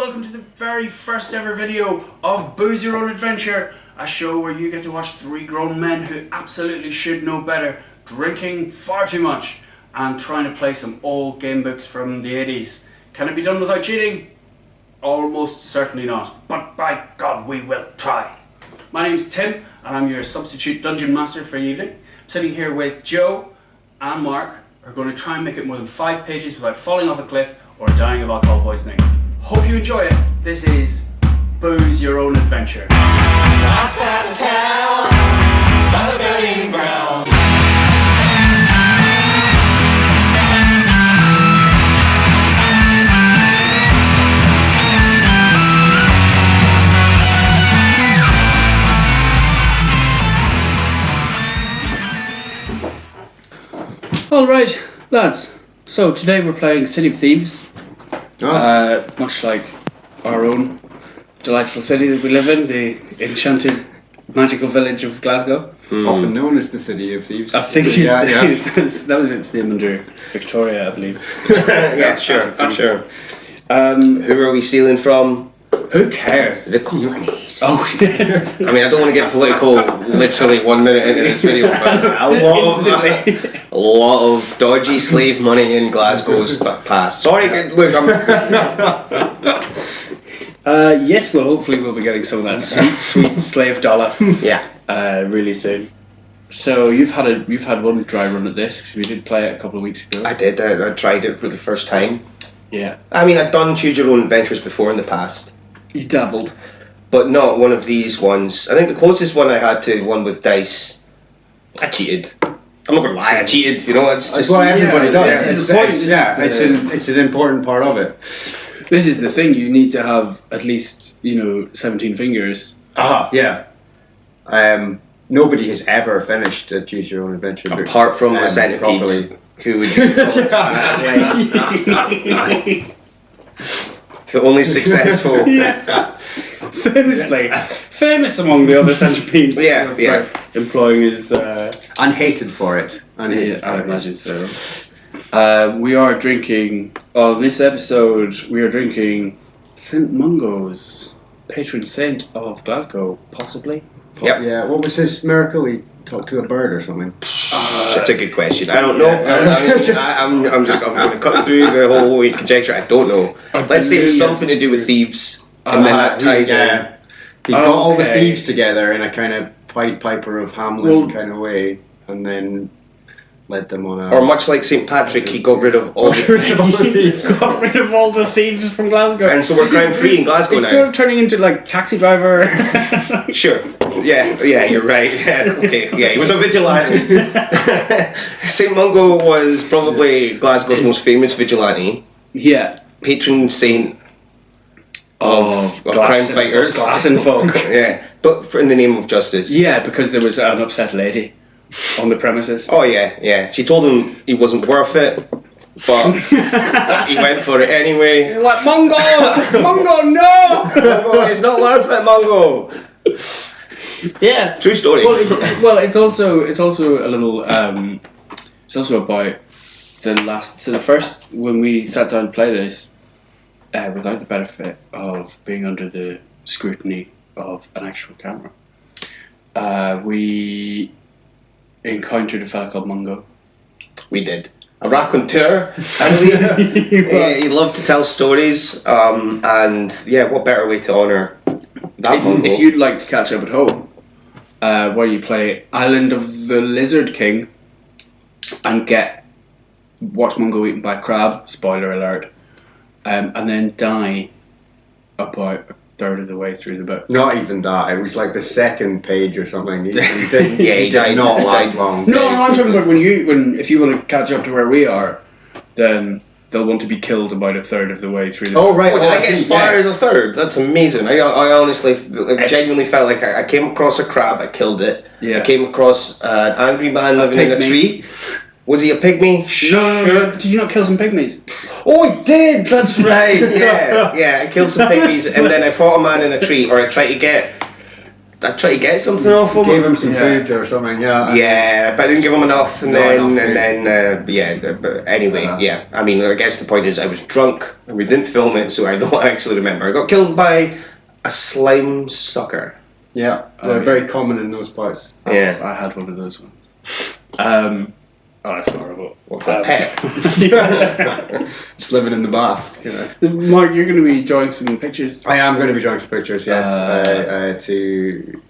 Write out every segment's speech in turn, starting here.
welcome to the very first ever video of Booze Your Own Adventure, a show where you get to watch three grown men who absolutely should know better, drinking far too much and trying to play some old game books from the 80s. Can it be done without cheating? Almost certainly not, but by God we will try. My name's Tim and I'm your substitute dungeon master for the evening. I'm sitting here with Joe and Mark, who are going to try and make it more than 5 pages without falling off a cliff or dying of alcohol poisoning. Hope you enjoy it. This is Booze Your Own Adventure. Outside of town, by the burying ground. Alright, lads. So today we're playing City of Thieves. Much like our own delightful city that we live in, the enchanted magical village of Glasgow. Often known as the City of Thieves. I think that was its name under Victoria, I believe. Yeah, sure. Who are we stealing from? Who cares? The colonies. Oh, yes. I mean, I don't want to get political literally 1 minute into this video, but a lot of dodgy slave money in Glasgow's past. Sorry, look, yes, well, hopefully we'll be getting some of that sweet slave dollar. Yeah. Really soon. So you've had one dry run at this because we did play it a couple of weeks ago. I did. I tried it for the first time. Yeah. I mean, I've done Choose Your Own Adventures before in the past. You dabbled. But not one of these ones. I think the closest one I had to one with dice, I cheated. I'm not gonna lie, I cheated. You know, it's just what everybody does. Yeah. It's an important part of it. This is the thing. You need to have at least 17 fingers. Yeah. Nobody has ever finished a Choose Your Own Adventure book. Apart from a centipede, properly. who would use all its legs. The only successful. Famous among the other centipedes. Yeah. Employing his. Unhated for it. I imagine so. We are drinking. On this episode, we are drinking St. Mungo's, patron saint of Glasgow, possibly. Yep. Yeah, what was his miracle? He talked to a bird or something? That's a good question. I don't know. I'm going to cut through the whole conjecture. I don't know. Let's say it was something to do with thieves. And then that ties in. He got all the thieves together in a kind of Pied Piper of Hamelin kind of way, and then led them on a... Or much like St. Patrick, he got rid of all the thieves. Got rid of all the thieves from Glasgow. And so we're crime free in Glasgow now. It's sort of turning into like Taxi Driver. Sure. Yeah, you're right. Yeah, okay. Yeah, he was a vigilante. St. Mungo was probably Glasgow's most famous vigilante. Yeah. Patron saint of crime fighters. Glass and folk. Yeah, but in the name of justice. Yeah, because there was an upset lady on the premises. Oh yeah. She told him he wasn't worth it, but he went for it anyway. You're like, Mungo, no! Mungo, it's not worth it, Mungo. Yeah, true story. It's also a little. It's also about the first when we sat down to play this, without the benefit of being under the scrutiny of an actual camera. We encountered a fella called Mungo. We did. A raconteur, I believe. He loved to tell stories, and what better way to honour that Mungo? If you'd like to catch up at home, where you play Island of the Lizard King and watch Mungo eaten by a crab, spoiler alert, and then die about a third of the way through the book. Not even that. It was like the second page or something. He didn't. He did not last long. No, I'm talking about if you want to catch up to where we are, then they'll want to be killed about a third of the way through the book. Oh right. Did I get as far as a third? That's amazing. I honestly, genuinely felt like I came across a crab, I killed it. Yeah. I came across an angry man living in a tree. Was he a pygmy? No. Did you not kill some pygmies? Oh, I did! That's right, yeah. I killed some pygmies and then I fought a man in a tree, or I tried to get I tried to get something off him. Gave him some food or something, yeah. Yeah, but I didn't give him enough, and Not then but anyway, yeah. I mean, I guess the point is, I was drunk, and we didn't film it, so I don't actually remember. I got killed by a slime sucker. Yeah, they're very common in those parts. Yeah, I had one of those ones. Oh, that's horrible. what for a pet? Just living in the bath, you know. Mark, you're going to be drawing some pictures. I am going to be drawing some pictures, yes, to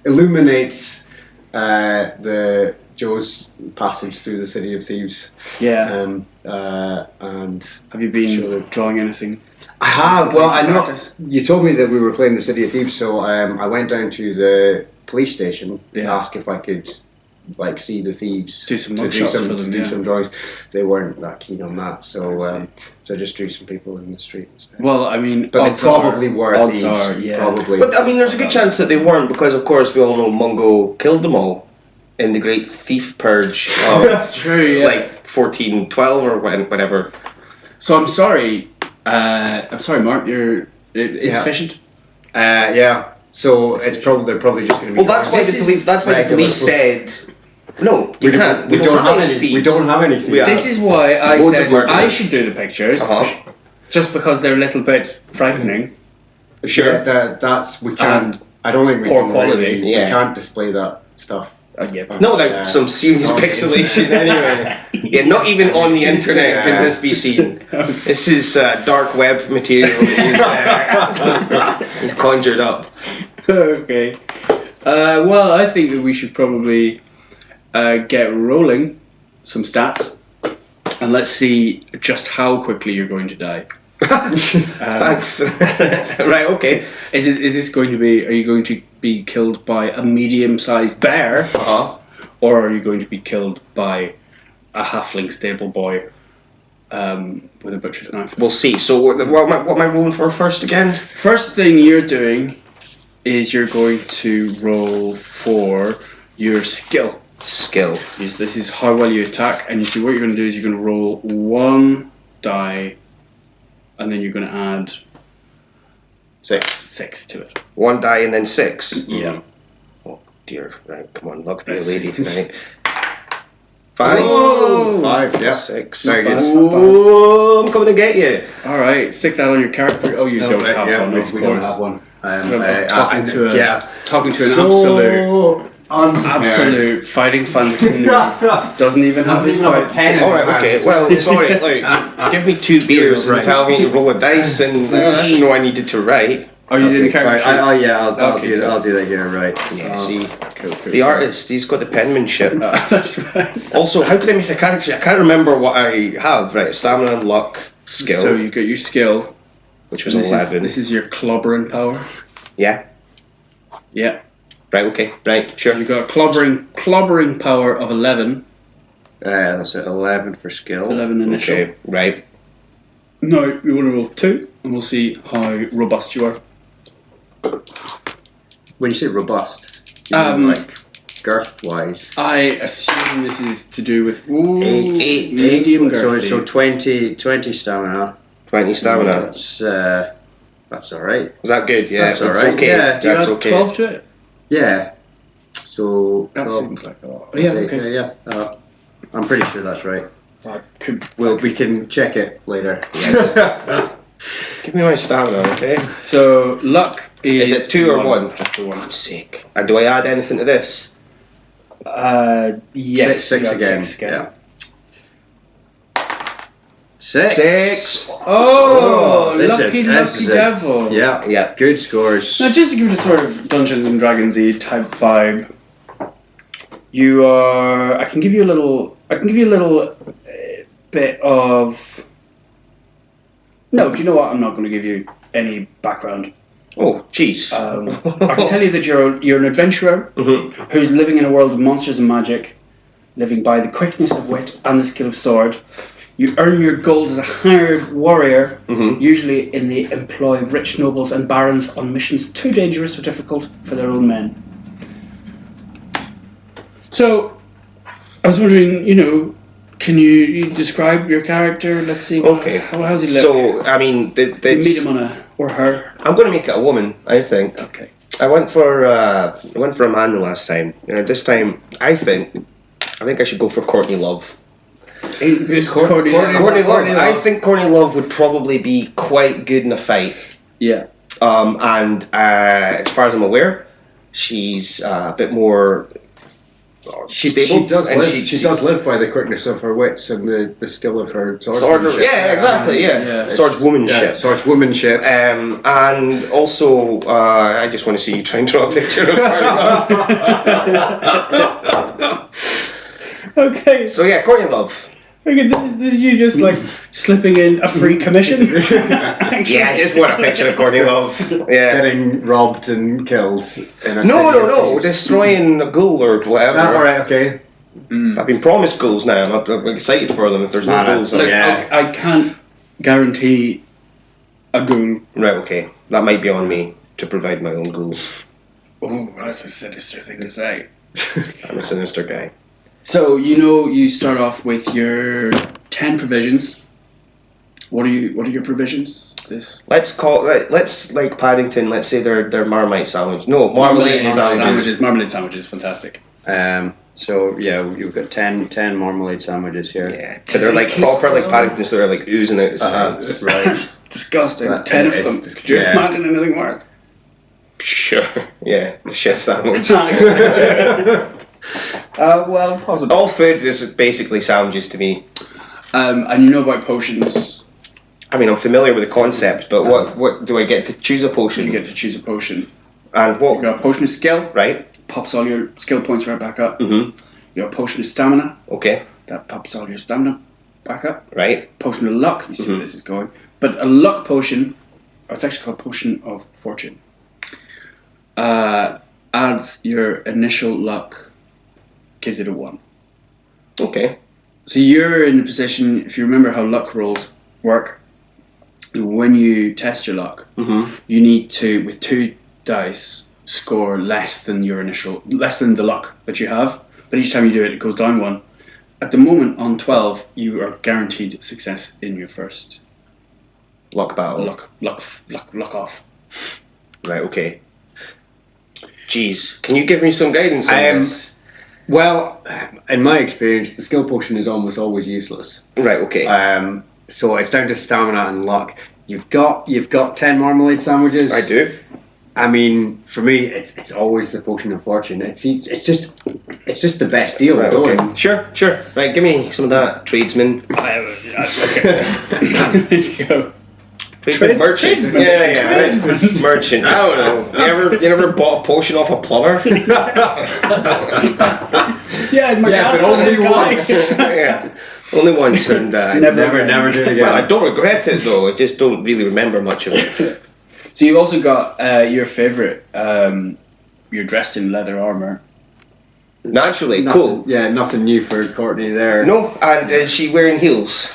illuminate the Joe's passage through the City of Thieves. Yeah. And Have you been drawing anything? I have. Well, I know practice? you told me that we were playing the City of Thieves, so I went down to the police station and asked if I could see the thieves, do some mugshots for them, do some drawings. They weren't that keen on that, so I just drew some people in the street instead. Well, I mean, But they probably were odds thieves. are, yeah. Probably. But I mean, there's a good chance that they weren't, because of course we all know Mungo killed them all in the great thief purge of That's true, yeah. 1412 or whenever. So I'm sorry, Mark. It's efficient. Yeah. So it's they're probably just going to be. Well, that's why the police. That's why the police said, "No, you can't. We don't have any thieves. We don't have any thieves." This is why I Loads said of murderers. I should do the pictures, just because they're a little bit frightening. Sure. That's we can't. I don't think we Poor can quality. Really, Yeah. We can't display that stuff. Not without some serious pixelation, anyway. Yeah, not even on the internet can this be seen. This is dark web material that he's conjured up. Okay. Well, I think that we should probably get rolling some stats, and let's see just how quickly you're going to die. Thanks. Right. Okay. Is this going to be? Are you going to be killed by a medium-sized bear, or are you going to be killed by a halfling stable boy with a butcher's knife? We'll see. So, what am I rolling for first again? First thing you're doing is you're going to roll for your skill. Skill. This is how well you attack, and you see what you're going to do is you're going to roll one die, and then you're going to add 6 to it. One die and then 6. Yeah. Oh dear. Right. Come on. Luck be a lady tonight. 5. Oh! 5. Yeah. 6. Very good. Oh, I'm coming to get you. All right, stick that on your character. Oh, you don't have one. Of we course. don't have one. Talking to an absolute fighting fantasy doesn't even have his fight. pen. All right. Okay. Well, sorry. Like, give me 2 beers and tell me to roll a dice, and I didn't know I needed to write. Oh, you didn't character sheet? I'll do that here. Right. Yeah. See, the artist, he's got the penmanship. That's right. Also, how can I make a character sheet? I can't remember what I have. Right. Stamina and luck, skill. So you got your skill, which was and 11. This is your clobbering power. Yeah. Yeah. Right. Okay. Right. Sure. You got a clobbering power of 11. That's 11 for skill. 11 initial. Okay. Right. No, you want to roll 2, and we'll see how robust you are. When you say robust, do you mean like girth wise? I assume this is to do with 8 medium girth. So 20 stamina. 20 stamina. That's all right. Was that good? Yeah. That's all It's right. okay. Yeah. Do you That's add okay. 12 to it? Yeah. So That 12, seems like a lot. Yeah, okay. Yeah. I'm pretty sure that's right. We can check it later. Give me my stamina, okay? So luck is it 2 or 1? Just the 1. God's sake. Do I add anything to this? Yes. Six you got again. 6 again. Yeah. 6. Oh, Listen, lucky this is it. devil. Yeah. Yeah. Good scores. Now, just to give it a sort of Dungeons and Dragons-y type vibe, you are. I can give you a little bit of. No, do you know what? I'm not going to give you any background. Oh, jeez. I can tell you that you're an adventurer who's living in a world of monsters and magic, living by the quickness of wit and the skill of sword. You earn your gold as a hired warrior, usually in the employ of rich nobles and barons on missions too dangerous or difficult for their own men. So, I was wondering, Can you describe your character? Let's see. Okay. How's he look? So, I mean, you meet him on or her. I'm going to make it a woman, I think. Okay. I went for a man the last time. This time, I think I should go for Courtney Love. Courtney Love. I think Courtney Love would probably be quite good in a fight. Yeah. And as far as I'm aware, she's a bit more stable. She does live by the quickness of her wits and the skill of her swordsmanship. Yeah, exactly. Yeah, swordswomanship. Swordswomanship. And also, I just want to see you try and draw a picture of her. Okay. So yeah, Courtney Love. Okay, this is you just like slipping in a free commission. Yeah, I just want a picture of Courtney Love. Yeah. Getting robbed and killed in a No, City of Thieves. destroying a ghoul or whatever. Alright, okay. I've been promised ghouls now. I'm excited for them if there's no ghouls. Look, Yeah. I can't guarantee a ghoul. Right, okay. That might be on me to provide my own ghouls. Oh, that's a sinister thing to say. I'm a sinister guy. So you start off with your 10 provisions. What are your provisions? Let's like Paddington. Let's say they're Marmite sandwiches. No, marmalade sandwiches. Marmalade sandwiches, fantastic. So yeah, you've got 10 marmalade sandwiches here. Yeah, but they're like proper like Paddington, so they're like oozing out the sides. Right. That's disgusting. That 10 of is them. just- Could you yeah. imagine anything worse? Sure. Yeah, the shit sandwich. Well, possibly. All food is basically sandwiches to me. And you know about potions. I mean, I'm familiar with the concept, but what do I get to choose a potion? You get to choose a potion. And You what? got a potion of skill. Right. Pops all your skill points right back up. Mhm. You got a potion of stamina. Okay. That pops all your stamina back up. Right. Potion of luck. You see where this is going. But a luck potion, or it's actually called potion of fortune, adds your initial luck, gives it a 1. Okay. So you're in the position, if you remember how luck rolls work, when you test your luck, you need to, with 2 dice, score less than the luck that you have. But each time you do it, it goes down 1. At the moment, on 12, you are guaranteed success in your first Luck battle. luck off. Right. Okay. Jeez, can you give me some guidance on this? Well, in my experience, the skill potion is almost always useless. Right. Okay. So it's down to stamina and luck. You've got 10 marmalade sandwiches. I do. I mean, for me, it's always the potion of fortune. It's just the best deal Right. going. Okay. Sure. Right. Give me some of that, tradesman. There you go. Tradesman. Merchant. Tradesman. Yeah. Right. Merchant. I don't know. You ever bought a potion off a plumber? Yeah, my dad's but one of only those guys. Yeah. Only once, and Never do it again. Well, I don't regret it though. I just don't really remember much of it. So you've also got your favourite. You're dressed in leather armour. Naturally, Nothing, cool. Yeah, nothing new for Courtney there. No, and is she wearing heels?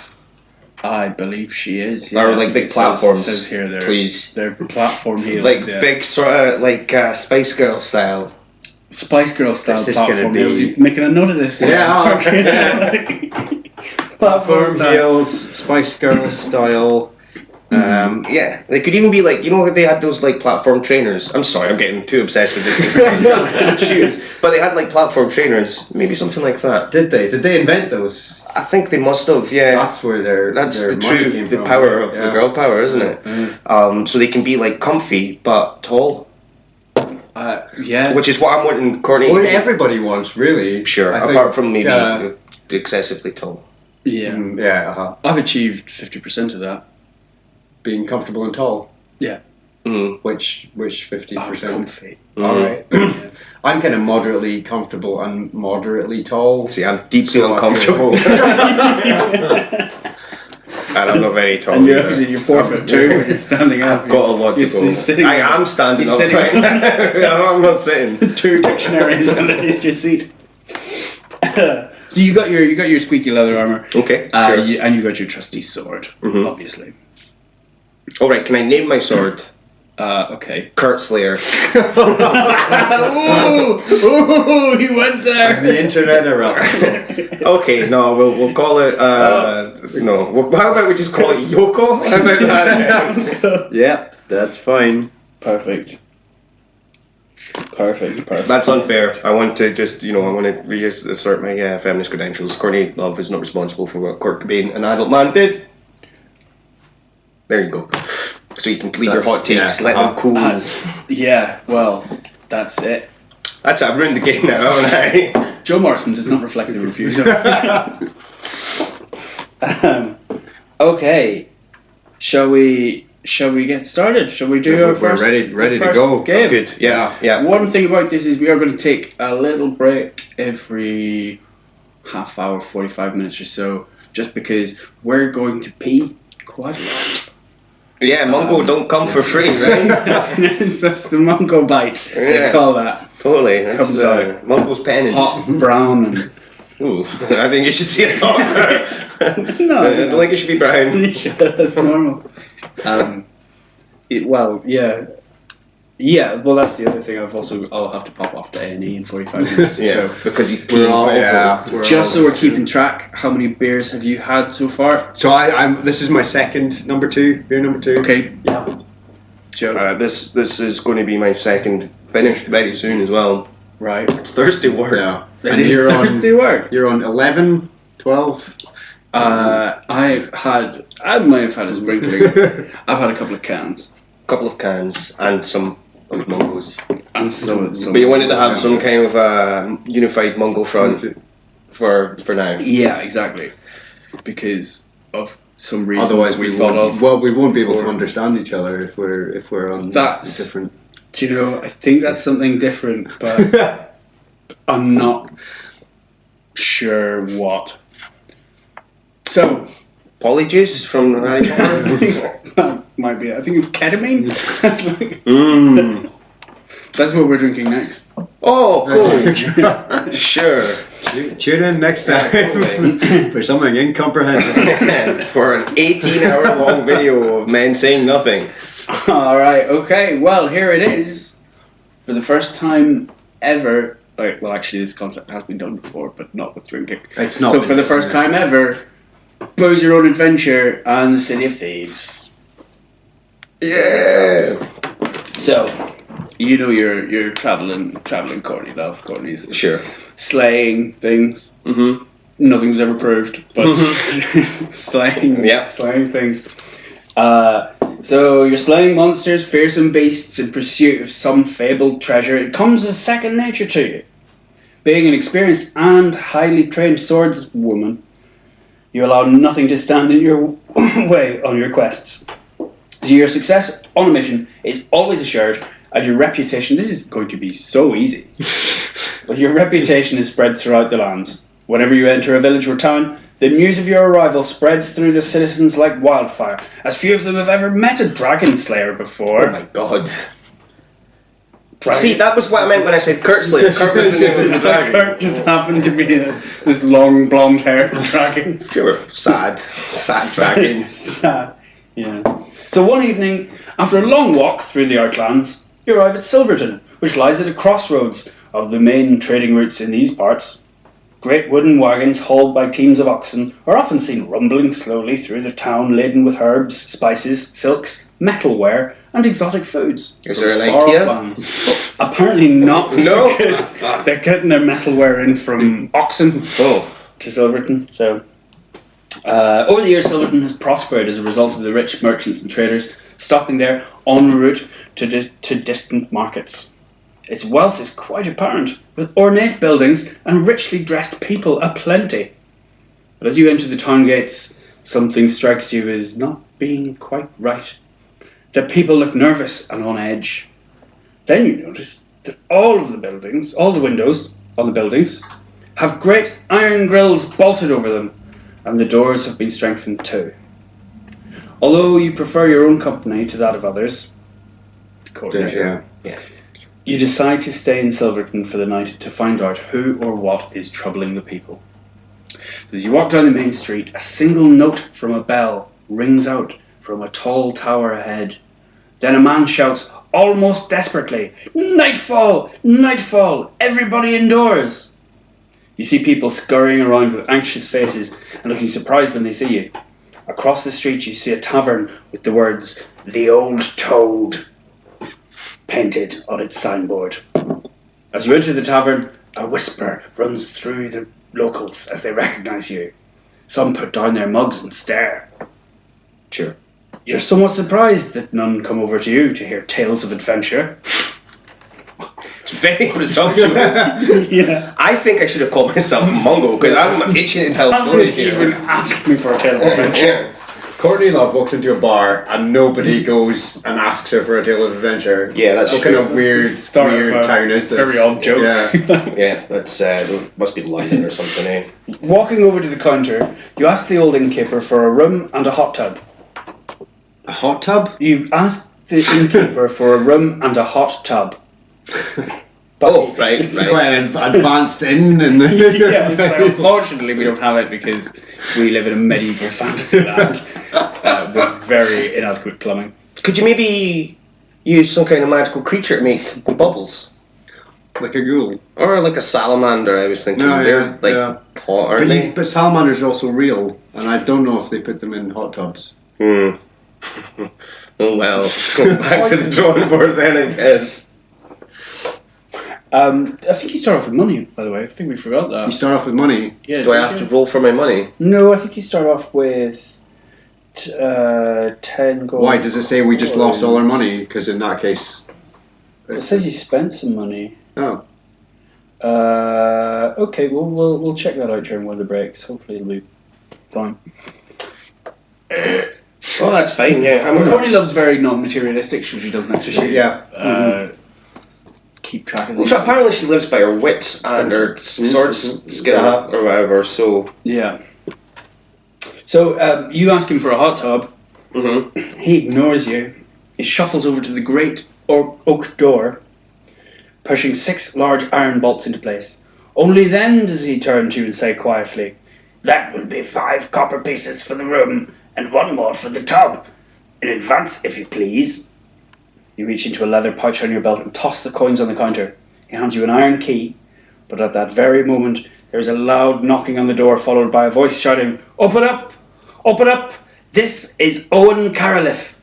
I believe she is. Or like big platforms, It says here, please. They're platform heels. Like yeah. big sort of like Spice Girl style. Spice Girl style This is gonna platform be- heels. You making a note of this? Yeah, Platform style. heels, Spice Girl style. Yeah, they could even be like, you know, they had those like platform trainers. I'm sorry, I'm getting too obsessed with these Spice Girls and shoes, but they had like platform trainers. Maybe something like that. Did they? Did they invent those? I think they must have. Yeah, That's where that's their the money came the from. power of the Yeah. girl power, isn't it? So they can be like comfy but tall, Yeah. which is what I'm wanting Courtney. Well, everybody wants, really. Sure, I think, apart from maybe yeah. excessively tall. Yeah. Yeah, I've achieved 50% of that. being comfortable and tall. Yeah. Mm. Which 50%? Comfy. Alright. I'm kind of moderately comfortable and moderately tall. See, I'm deeply So I uncomfortable. And I'm not very tall. And you're either. actually 4'2" when you're standing up. I've got a lot to You're go. sitting I there. am standing You're up sitting right now. I'm not sitting. 2 dictionaries underneath your seat. So you got your squeaky leather armor. Okay, sure. And you got your trusty sword, Mhm. obviously. All right, can I name my sword? Okay. Kurt Slayer. Ooh, he went there. The internet erupts. Okay, no, we'll call it. No, how about we just call it Yoko? How about that? Yeah, that's fine. Perfect. That's unfair. I want to just, I want to reassert my feminist credentials. Courtney Love is not responsible for what Kurt Cobain, an adult man, did. There you go. So you can leave your hot takes, let them cool. Well, that's it. That's it, I've ruined the game now, haven't I? Joe Morrison does not reflect the reviews. Okay, shall we get started? Shall we do our We're first? ready to first go. game? Good. Yeah. One thing about this is we are going to take a little break every half hour, 45 minutes or so, just because we're going to pee quite a lot. Yeah, Mungo don't come for free, right? That's the Mungo bite. They call that. Totally. That's Comes out Mungo's penance. hot and brown and. Ooh, I think you should see a doctor. No, I don't think it should be brown. That's normal. Well, that's the other thing. I'll have to pop off to A&E in 45 minutes. Yeah, So because he's peeing awful. just so we're keeping track, how many beers have you had so far? So this is my second beer number two. Okay. Yeah. Joe. This is going to be my second, finished very soon as well. Right. It's Thursday work. Yeah. It And is you're Thursday work. You're on 11, 12. I might have had a sprinkling. I've had a couple of cans. Couple of cans and some Mungos. And some. But you wanted to have some kind of unified Mungo front for now. Yeah, exactly. Because of some reason. Otherwise, we thought of. Well, we won't be able to understand each other if we're on That's different. Do you know? I think that's something different, but I'm not sure what. So. Polyjuice from Harry Potter? That might be it. I think it's ketamine. That's what we're drinking next. Oh, cool. Sure. Tune in next time for something incomprehensible. For an 18-hour long video of men saying nothing. Alright, okay. Well, here it is. For the first time ever. Well, actually, this concept has been done before, but not with drinking. It's not. So, for the first time ever, Booze Your Own Adventure and the City of Thieves. Yeah. So, you know you're traveling Courtney Love. Courtney's Sure. slaying things. Mm-hmm. Nothing was ever proved, but slaying things. So you're slaying monsters, fearsome beasts in pursuit of some fabled treasure. It comes as second nature to you. Being an experienced and highly trained swordswoman, you allow nothing to stand in your way on your quests. So your success on a mission is always assured, and your reputation, this is going to be so easy, but your reputation is spread throughout the lands. Whenever you enter a village or town, the news of your arrival spreads through the citizens like wildfire, as few of them have ever met a dragon slayer before. Oh my god. See, that was what I meant when I said Kurt Slayer. Kurt was the name of the dragon. Kurt just happened to be this long blonde haired dragon. Sure. Sad dragon. Sad. Yeah. So one evening, after a long walk through the Outlands, you arrive at Silverton, which lies at a crossroads of the main trading routes in these parts. Great wooden wagons hauled by teams of oxen are often seen rumbling slowly through the town, laden with herbs, spices, silks, metalware, and exotic foods. Is there an Far off IKEA? lands. Apparently not. No. Because they're getting their metalware in from Oxen to Silverton. So, over the years, Silverton has prospered as a result of the rich merchants and traders stopping there en route to distant markets. Its wealth is quite apparent, with ornate buildings and richly dressed people aplenty. But as you enter the town gates, something strikes you as not being quite right. The people look nervous and on edge. Then you notice that all the windows on the buildings, have great iron grills bolted over them, and the doors have been strengthened too. Although you prefer your own company to that of others, Yeah. you decide to stay in Silverton for the night to find out who or what is troubling the people. As you walk down the main street, a single note from a bell rings out from a tall tower ahead. Then a man shouts, almost desperately, "Nightfall! Nightfall! Everybody indoors!" You see people scurrying around with anxious faces and looking surprised when they see you. Across the street you see a tavern with the words, "The Old Toad," painted on its signboard. As you enter the tavern, a whisper runs through the locals as they recognise you. Some put down their mugs and stare. Sure. You're somewhat surprised that none come over to you to hear tales of adventure. It's very presumptuous. Yeah. I think I should have called myself Mungo because I'm itching to tell stories Hasn't here. even asked me for a tale of adventure. Yeah. Courtney Love walks into a bar and nobody goes and asks her for a tale of adventure. Yeah, that's What true. kind of weird town is this? Very odd joke. Yeah. Yeah, that's must be London or something, eh? Walking over to the counter, you ask the old innkeeper for a room and a hot tub. A hot tub? You ask the innkeeper for a room and a hot tub. But Oh, right, It's right. quite an advanced inn and yeah, so unfortunately we don't have it because we live in a medieval fantasy land with very inadequate plumbing. Could you maybe use some kind of magical creature to make bubbles? like a ghoul. Or like a salamander, I was thinking. No, They're yeah, like yeah. hot, aren't they? But salamanders are also real, and I don't know if they put them in hot tubs. Oh well. Go back to the drawing board then, I guess. I think you start off with money, by the way. I think we forgot that. You start off with money. Yeah, Do I did have you? to roll for my money? No, I think you start off with 10 gold. Why does it say we just lost all our money? Because in that case, It says you spent some money. oh, Okay, we'll check that out during one of the breaks. Hopefully it'll be fine. Oh, that's fine, yeah. Courtney loves very non-materialistic, so she doesn't actually yeah. keep track of Well, these. so apparently she lives by her wits and her swords skill or whatever, so... Yeah. So you ask him for a hot tub. Mm-hmm. He ignores you. He shuffles over to the great oak door, pushing 6 large iron bolts into place. Only then does he turn to you and say quietly, "That will be 5 copper pieces for the room, and 1 more for the tub. In advance, if you please." You reach into a leather pouch on your belt and toss the coins on the counter. He hands you an iron key, but at that very moment there is a loud knocking on the door, followed by a voice shouting, "Open up! Open up! This is Owen Caroliff."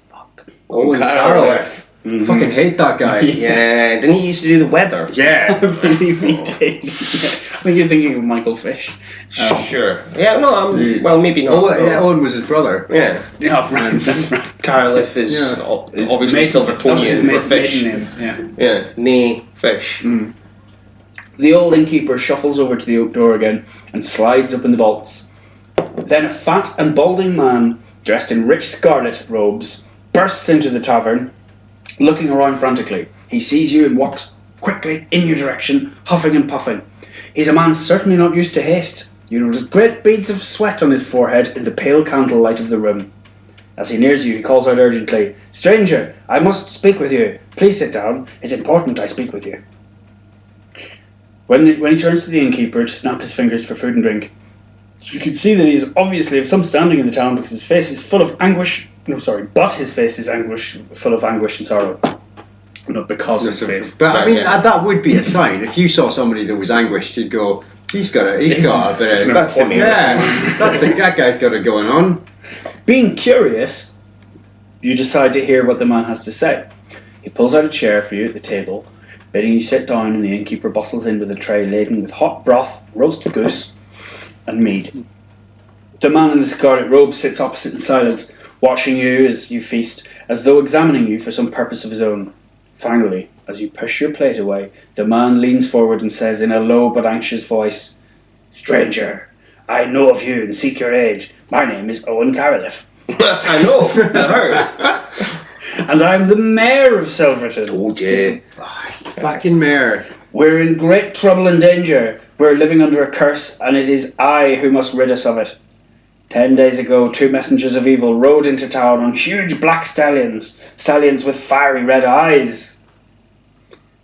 Fuck. Owen Caroliff. Fucking hate that guy. Yeah, didn't he used to do the weather? Yeah. I believe he did. I think you're thinking of Michael Fish. Sure. Yeah, no, well, maybe not. Oh, yeah, Owen was his brother. Yeah. Yeah, right, that's right. Caroliff is Yeah. obviously That was his Silvertonian for fish. maiden name, Yeah, nay, fish. The old innkeeper shuffles over to the oak door again and slides open the bolts. Then a fat and balding man, dressed in rich scarlet robes, bursts into the tavern, looking around frantically. He sees you and walks quickly in your direction, huffing and puffing. He's a man certainly not used to haste. You notice great beads of sweat on his forehead in the pale candlelight of the room. As he nears you, he calls out urgently, "Stranger, I must speak with you. Please sit down. It's important I speak with you." When he turns to the innkeeper to snap his fingers for food and drink, you can see that he is obviously of some standing in the town because his face is full of anguish. No, sorry, but his face is full of anguish and sorrow. Not because of his face. But I mean, Yeah. that would be a sign. If you saw somebody that was anguished, you'd go, he's got a bit of... That's the main. Yeah, that guy's got it going on. Being curious, you decide to hear what the man has to say. He pulls out a chair for you at the table, bidding you sit down, and the innkeeper bustles in with a tray laden with hot broth, roast goose, and mead. The man in the scarlet robe sits opposite in silence, watching you as you feast, as though examining you for some purpose of his own. Finally, as you push your plate away, the man leans forward and says in a low but anxious voice, "Stranger, I know of you and seek your aid. My name is Owen Caroliff, I know, I heard. and I'm the mayor of Silverton. Told you. Oh, it's the fucking mayor. We're in great trouble and danger. We're living under a curse, and it is I who must rid us of it. 10 days ago, 2 messengers of evil rode into town on huge black stallions with fiery red eyes!"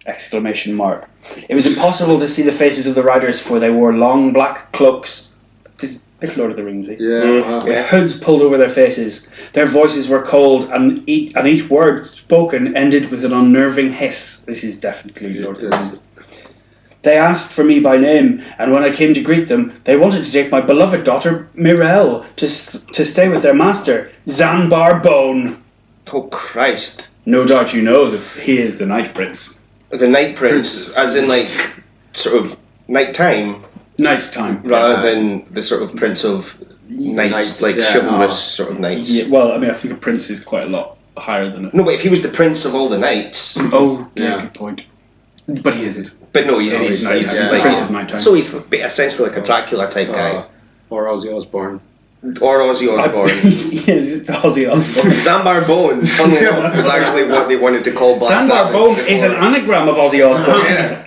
Exclamation mark. It was impossible to see the faces of the riders, for they wore long black cloaks. Bit Lord of the Ringsy. Yeah. With hoods pulled over their faces. Their voices were cold, and each word spoken ended with an unnerving hiss. This is definitely Lord of the Rings. They asked for me by name, and when I came to greet them, they wanted to take my beloved daughter Mirel to stay with their master, Zanbar Bone. Oh Christ! No doubt you know that he is the Night Prince. The Night Prince, as in like sort of nighttime, Nighttime. rather than the sort of Prince of Knights, like chivalrous sort of knights. Yeah, well, I mean, I think a prince is quite a lot higher than a... No, but if he was the Prince of all the knights, Oh, yeah, good point. But he isn't. but no, he's Nighttime. like Prince of Nighttime. so he's essentially like a Dracula type guy, Or Ozzy Osbourne. or Ozzy Osbourne. Yeah, this is Ozzy Osbourne. Zambar Bone, funnily enough, was actually what they wanted to call Black Zanbar Sabbath Bone before. is an anagram of Ozzy Osbourne. Yeah.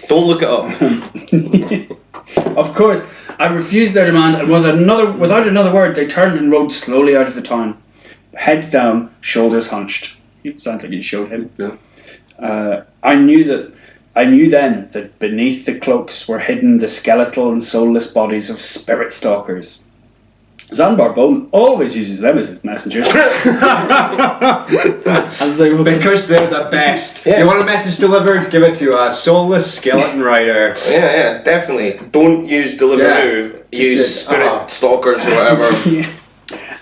Don't look it up. Of course, I refused their demand, and without another word, they turned and rode slowly out of the town. Heads down, shoulders hunched. It sounds like you showed him. Yeah. I knew then that beneath the cloaks were hidden the skeletal and soulless bodies of spirit stalkers. Zanbar Bone always uses them as his messengers. As they will Because they're the best. Yeah. You want a message delivered? Give it to a soulless skeleton rider. Yeah, definitely. Don't use Deliveroo. Use Spirit Stalkers or whatever.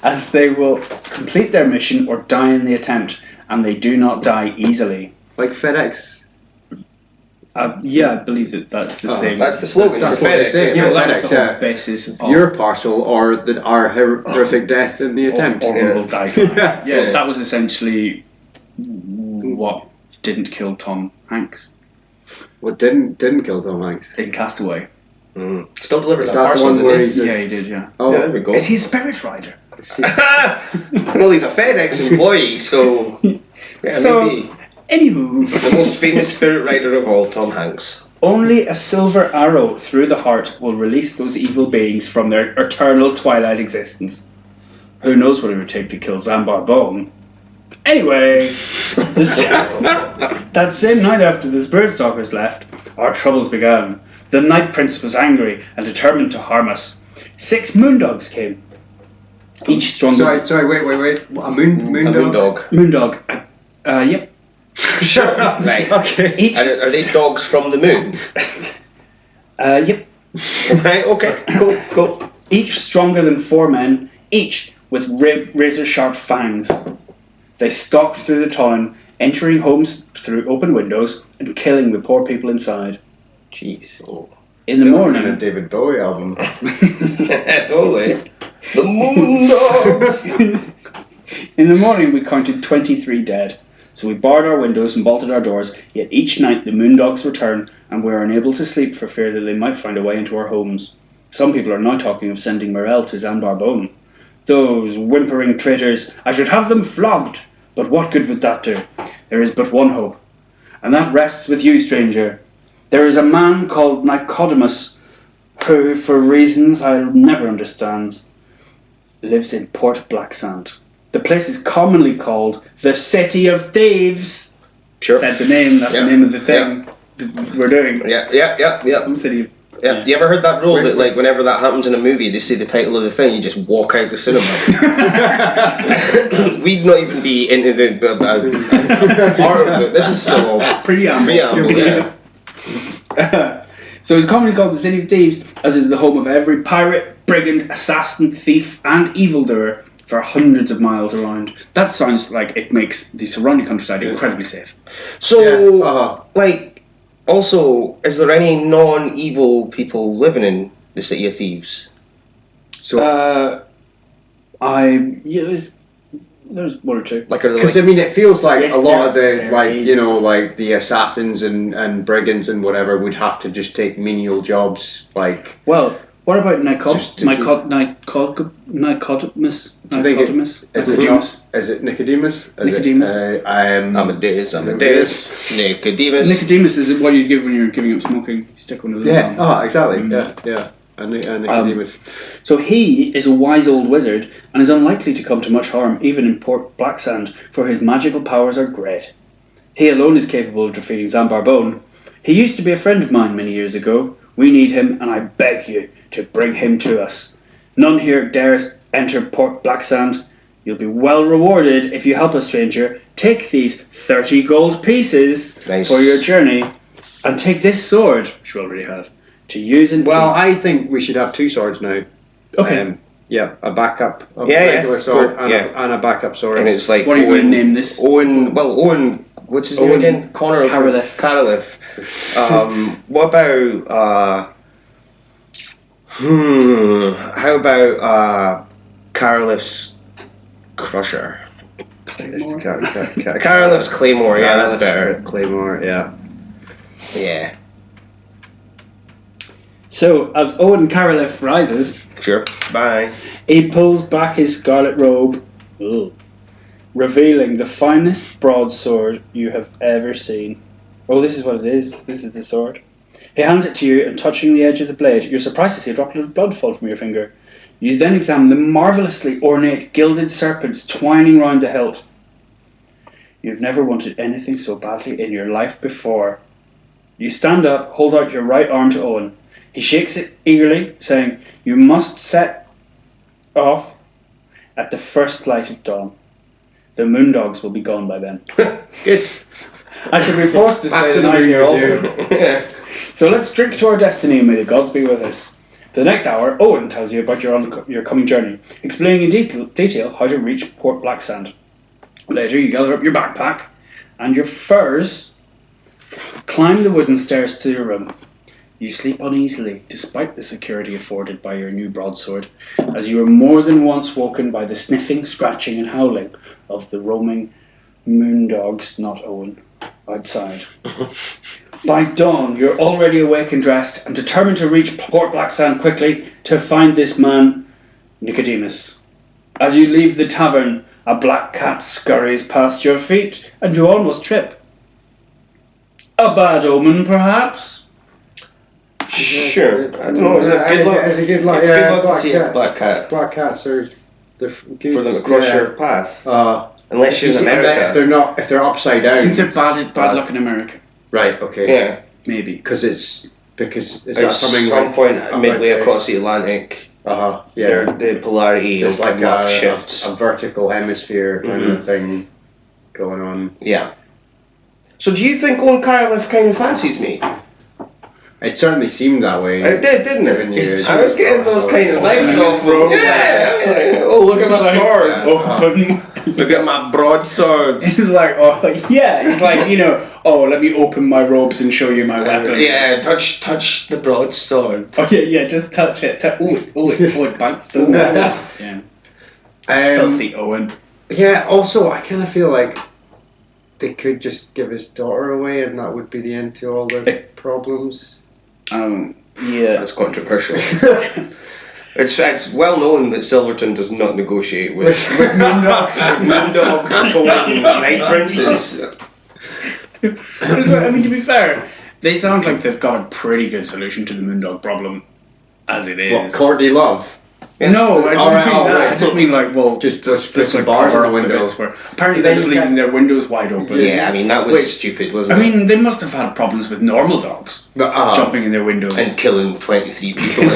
as they will complete their mission or die in the attempt, and they do not die easily. Like FedEx. Yeah, I believe that's the same. That's the slogan That's for what it FedEx. says, isn't Yeah, it? well, that's the FedEx, whole yeah. basis of Your parcel or our horrific death in the attempt. or we will die. Yeah. Yeah, that was essentially what didn't kill Tom Hanks What didn't kill Tom Hanks? in Castaway. Still delivered Is that that the parcel, one where didn't he? he's Yeah, he did. Yeah. Oh, Yeah, there we go. Is he a spirit rider? Well, he's a FedEx employee, so yeah, So- maybe Anywho, the most famous spirit rider of all, Tom Hanks. only a silver arrow through the heart will release those evil beings from their eternal twilight existence. Who knows what it would take to kill Zanbar Bone? Anyway, that same night after the Spirit Stalkers left, our troubles began. The Night Prince was angry and determined to harm us. 6 Moondogs came. Each stronger. Sorry, wait. A moondog? A moondog. Moondog. Yep. Right. Okay. Each. Are they dogs from the moon? Yep. Right, okay. Cool. Each stronger than 4 men, each with razor-sharp fangs. They stalked through the town, entering homes through open windows and killing the poor people inside. Jeez. Oh. In the In a morning, David Bowie album. Totally. The Moondogs! in the morning, we counted 23 dead. So we barred our windows and bolted our doors. Yet each night the Moondogs return, and we are unable to sleep for fear that they might find a way into our homes. Some people are now talking of sending Mirel to Zanbar Bone. Those whimpering traitors! I should have them flogged. But what good would that do? There is but one hope, and that rests with you, stranger. There is a man called Nicodemus, who, for reasons I'll never understand, lives in Port Blacksand. The place is commonly called the City of Thieves. Sure. Said the name, that's Yeah. the name of the thing that we're doing. Yeah. City of... Yeah. You ever heard that rule that, like, whenever that happens in a movie, they say the title of the thing, you just walk out the cinema? We'd not even be into the part of it. This is still all preamble, yeah. So it's commonly called the City of Thieves, as is the home of every pirate, brigand, assassin, thief, and evildoer for hundreds of miles around. That sounds like it makes the surrounding countryside incredibly safe. So, like, also, is there any non-evil people living in the City of Thieves? So, There's one or two. Like, are there because like, I mean, it feels like Yes, a lot of the there is. like the assassins and brigands and whatever would have to just take menial jobs. Like, Well, what about Just to Nicodemus? do you think Nicodemus? is it Nicodemus? Is Nicodemus? Amadeus, Nicodemus. Nicodemus is what you give when you're giving up smoking. You stick one of those Yeah. on. Oh, exactly. Yeah. And Nicodemus. So he is a wise old wizard and is unlikely to come to much harm, even in Port Blacksand, for his magical powers are great. He alone is capable of defeating Zanbar Bone. He used to be a friend of mine many years ago. We need him, and I beg you to bring him to us. None here dares enter Port Blacksand. You'll be well rewarded if you help a stranger. Take these 30 gold pieces for your journey, and take this sword, which we already have, to use in Well, I think we should have 2 swords now. Okay. Yeah, a backup, regular sword, cool. and a backup sword. And it's like What are you going to name this? Owen, what's his name again? Connor Carolith. What about how about Carolith's Crusher? Carolith's Claymore, yeah, that's better. Claymore, yeah. Yeah. So, as Owen Carolith rises, Sure. Bye. he pulls back his scarlet robe, revealing the finest broadsword you have ever seen. Oh, this is what it is. This is the sword. He hands it to you, and touching the edge of the blade, you're surprised to see a droplet of blood fall from your finger. You then examine the marvellously ornate gilded serpents twining round the hilt. You've never wanted anything so badly in your life before. You stand up, hold out your right arm to Owen. He shakes it eagerly, saying, "You must set off at the first light of dawn. The Moondogs will be gone by then." Good. I should be forced to stay the night here also. So let's drink to our destiny, and may the gods be with us. For the next hour, Owen tells you about your coming journey, explaining in detail how to reach Port Blacksand. Later, you gather up your backpack and your furs, climb the wooden stairs to your room. You sleep uneasily, despite the security afforded by your new broadsword, as you are more than once woken by the sniffing, scratching, and howling of the roaming Moondogs, not Owen, outside. By dawn, you're already awake and dressed, and determined to reach Port Blacksand quickly to find this man, Nicodemus. As you leave the tavern, a black cat scurries past your feet, and you almost trip. A bad omen, perhaps? Sure. I don't know. Is it good luck? It's a good luck. It's Yeah, good luck to black see cat. a black cat Black cats are good for them to cross your path. Unless you're in If America. if they're upside I down. think they're bad luck in America. Right. Okay. Yeah. Maybe. Because is that At something some like point midway okay. across the Atlantic, Yeah. the polarity There's of like luck shifts. a vertical hemisphere kind of thing going on. Yeah. So do you think Owen Carolith kind of fancies me? It certainly seemed that way. It did, didn't Given you- it? I was getting those kind of vibes off him. Yeah. Oh, look at my sword. Look at my broadsword. He's like, oh, yeah. He's like, let me open my robes and show you my weapon. Yeah, touch the broadsword. Oh, yeah, just touch it. It bites, doesn't it? Yeah. Filthy Owen. Yeah, also, I kind of feel like they could just give his daughter away and that would be the end to all their problems. Yeah. That's controversial. It's well known that Silverton does not negotiate with Moondogs, Moondog, Owen, Night Princes. I mean, to be fair, they sound like they've got a pretty good solution to the Moondog problem, as it is. What, Courtney Love? Yeah. No, I don't mean that. right. I just mean like, well, Just like bars cover on the up windows. bits where apparently they're just leaving their windows wide open. Yeah, I mean that was stupid, wasn't I it? mean, they must have had problems with normal dogs jumping in their windows And killing 23 people. In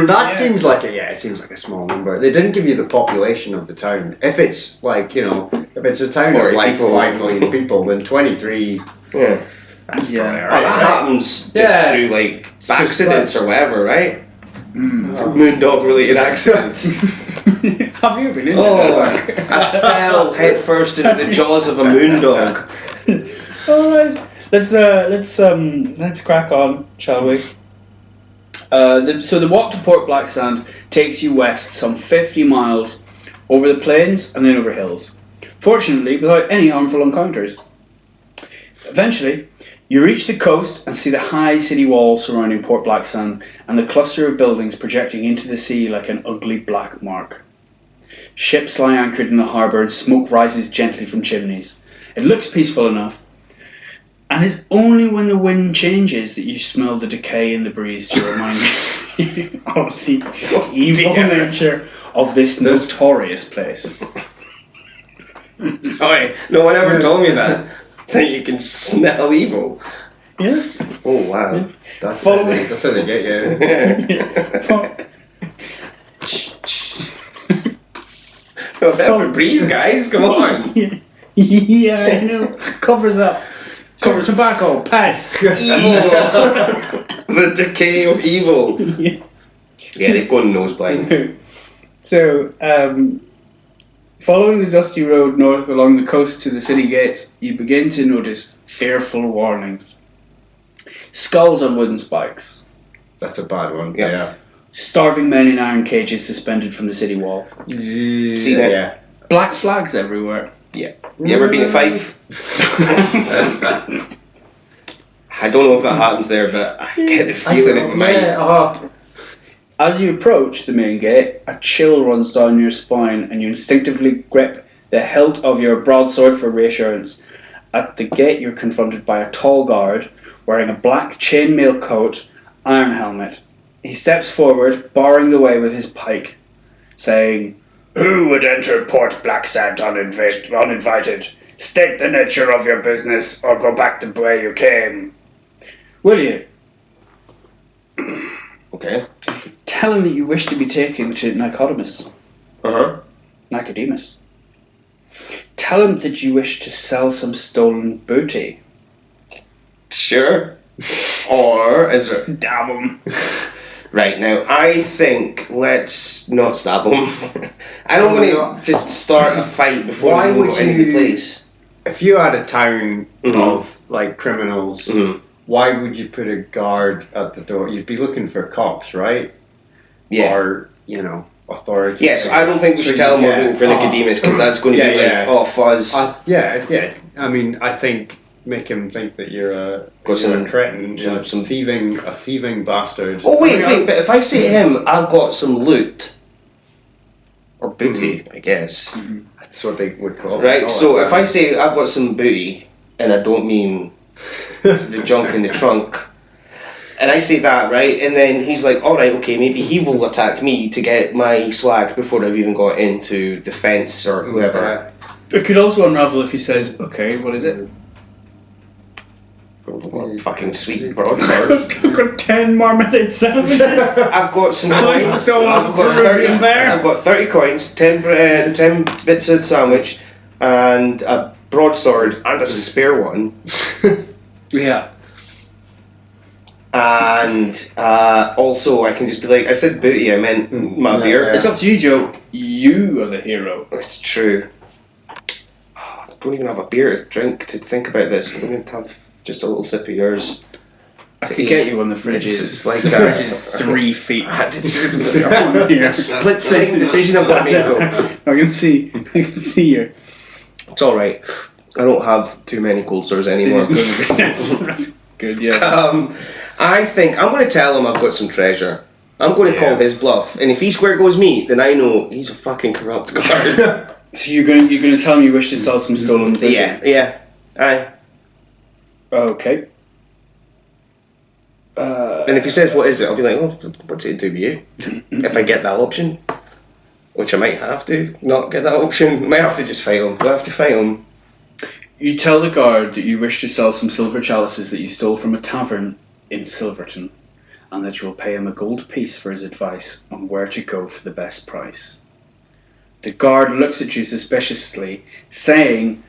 That seems like it seems like a small number. They didn't give you the population of the town. If it's like, if it's a town of like 5 million people, then 23. Yeah. That's Oh, that happens just through like accidents or whatever, right? Moondog related accidents. Have you been in I fell headfirst into the jaws of a moondog. Alright. Let's crack on, shall we? So the walk to Port Blacksand takes you west some 50 miles over the plains and then over hills. Fortunately, without any harmful encounters. Eventually, you reach the coast and see the high city wall surrounding Port Blacksand and the cluster of buildings projecting into the sea like an ugly black mark. Ships lie anchored in the harbour and smoke rises gently from chimneys. It looks peaceful enough, and it's only when the wind changes that you smell the decay in the breeze to remind you of the evil nature of this notorious place. Sorry, no one ever told me that. That you can smell evil. Yeah. Oh wow. That's Follow how me. that's how they get you. A bit of a breeze, guys. Come on. Yeah, I know. Covers up. So tobacco, pass. Evil. The decay of evil. Yeah, they've gone nose blind. So, following the dusty road north along the coast to the city gates, you begin to notice fearful warnings. Skulls on wooden spikes. That's a bad one. Yep. Yeah. Starving men in iron cages suspended from the city wall. Seen it? Yeah. Black flags everywhere. Yeah. You ever been to Fife? I don't know if that happens there, but I get the feeling it might. As you approach the main gate, a chill runs down your spine and you instinctively grip the hilt of your broadsword for reassurance. At the gate, you're confronted by a tall guard wearing a black chainmail coat, iron helmet. He steps forward, barring the way with his pike, saying, "Who would enter Port Blacksand uninvited? State the nature of your business or go back the way you came." Will you? Okay. Tell him that you wish to be taken to Nicodemus. Nicodemus. Tell him that you wish to sell some stolen booty. Sure. Or is it? Damn him. Right, now I think let's not stab him. I don't want to just start a fight before Why we would go into the you- place. If you had a town Mhm. of like criminals, why would you put a guard at the door? You'd be looking for cops, right? Yeah. Or authorities. Yes, I don't think we should tell him we're looking for Nicodemus because that's going to be like, Yeah. oh, fuzz. Yeah. I mean, I think make him think that you're a cretin, some- a thieving bastard. Oh wait, but if I say to him, I've got some loot or booty, I guess. That's what they would call it. Right. So if I say I've got some booty, and I don't mean the junk in the trunk, and I say that, right, and then he's like, all right, okay, maybe he will attack me to get my swag before I've even got into the fence or whoever. It could also unravel if he says, "Okay, what is it?" Fucking sweet broadsword. I've got 10 marmalade sandwiches. I've got some coins. So I've got 30. I've got 30 coins, 10 bits of sandwich, and a broadsword and a spare one. Yeah. And also, I can just be like, I said booty, I meant my beer. It's up to you, Joe. You are the hero. It's true. I don't even have a beer to drink to think about this. I'm going to have just a little sip of yours. I could get you on the fridge. It's like The fridge is 3 feet. a split second decision I've got to make though. I can see you. It's alright. I don't have too many cold sores anymore. That's good, yeah. I think I'm going to tell him I've got some treasure. I'm going to call his bluff, and if he square goes me, then I know he's a fucking corrupt guard. So you're gonna tell him you wish to sell some stolen booty? Yeah. Aye. Okay. And if he says what is it, I'll be like, oh, what's it do with you? If I get that option, which I might have to not get that option, I might have to just fight him. Do I have to fight him? You tell the guard that you wish to sell some silver chalices that you stole from a tavern in Silverton, and that you will pay him a gold piece for his advice on where to go for the best price. The guard looks at you suspiciously, saying,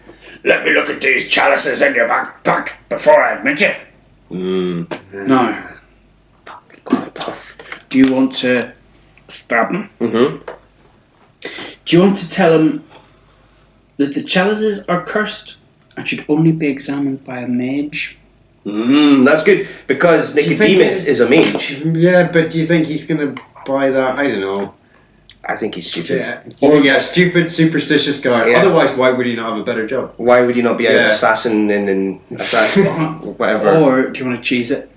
"Let me look at these chalices in your backpack before I admit you." Now, do you want to stab him? Mm-hmm. Do you want to tell him that the chalices are cursed and should only be examined by a mage? That's good, because you think Nicodemus is a mage. Yeah, but do you think he's going to buy that? I don't know. I think he's stupid. Yeah, stupid, superstitious guy. Yeah. Otherwise, why would he not have a better job? Why would he not be an Yeah. assassin and whatever? Or do you want to cheese it?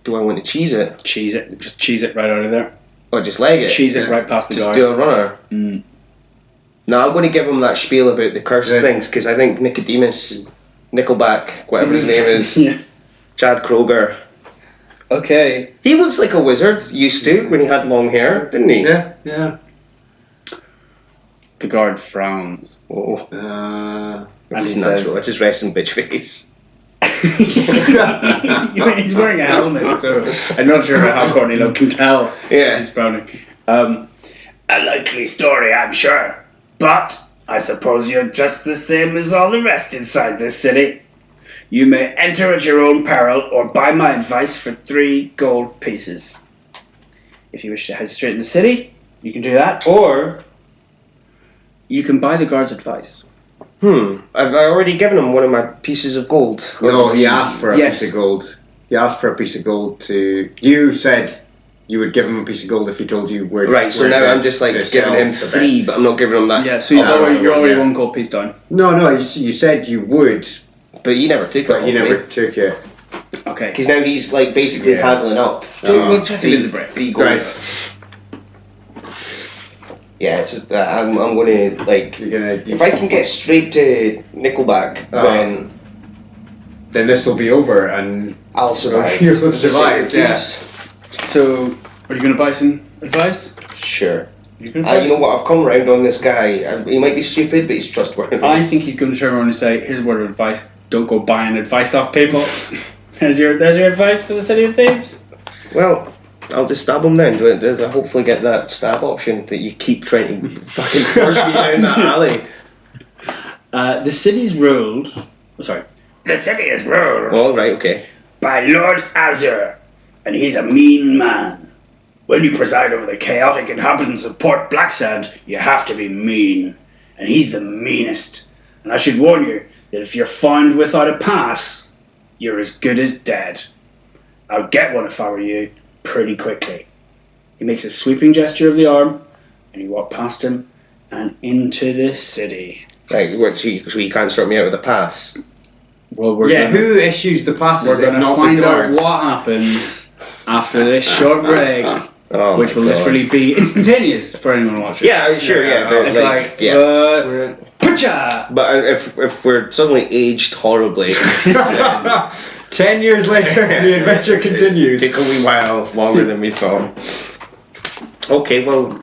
Do I want to cheese it? Cheese it. Just cheese it right out of there. Or just leg it? Cheese it right past the Just guard. do a runner? No, I'm going to give him that spiel about the cursed things, because I think Nicodemus, Nickelback, whatever his name is, Yeah. Chad Kroger, Okay. he looks like a wizard, used to, when he had long hair, didn't he? Yeah. The guard frowns. Oh, And that's his he natural, says- that's his resting bitch face. He's wearing a helmet, so I'm not sure how Courtney Love can tell. Yeah. He's frowning. A likely story, I'm sure. But I suppose you're just the same as all the rest inside this city. You may enter at your own peril or buy my advice for 3 gold pieces. If you wish to head straight in the city, you can do that, or you can buy the guard's advice. I've already given him one of my pieces of gold. No, he asked for a Yes. piece of gold. He asked for a piece of gold to. You said you would give him a piece of gold if he told you where. Right, so where now to- I'm just like to giving sell him the 3, best. but I'm not giving him that. Yeah, so you're already yeah. 1 gold piece down. No, you said you would, But you never took but it. you never took it. Okay. Because now he's like basically Yeah. haggling up. We'll check it in the break. 3 gold. Right. Yeah, it's I'm gonna like. You're gonna. If I can get straight to Nickelback, then then this will be over, and I'll survive. You'll The City of survive, yeah. Thieves. So, are you going to buy some advice? Sure. You can buy You know what? I've come around on this guy. He might be stupid, but he's trustworthy. I think he's going to turn around and say, "Here's a word of advice: don't go buying advice off people." there's your advice for the City of Thieves. Well, I'll just stab him then. I'll hopefully get that stab option that you keep trying to fucking force me down that alley. The city's ruled. Oh, sorry. The city is ruled All right, okay. by Lord Azure, and he's a mean man. When you preside over the chaotic inhabitants of Port Blacksand, you have to be mean, and he's the meanest. And I should warn you that if you're found without a pass, you're as good as dead. I'd get one if I were you, pretty quickly. He makes a sweeping gesture of the arm, and you walk past him and into the city. Right, so you can't sort me out with a pass. Well, we're yeah, gonna, who issues the passes? we're if gonna not find the out guards? what happens after this short break, Oh, which will my God. literally be instantaneous for anyone watching. Yeah, sure, yeah. but It's like, yeah. Pucha! But if we're suddenly aged horribly, 10 years later, the adventure continues. take a wee while longer than we thought. Okay, well,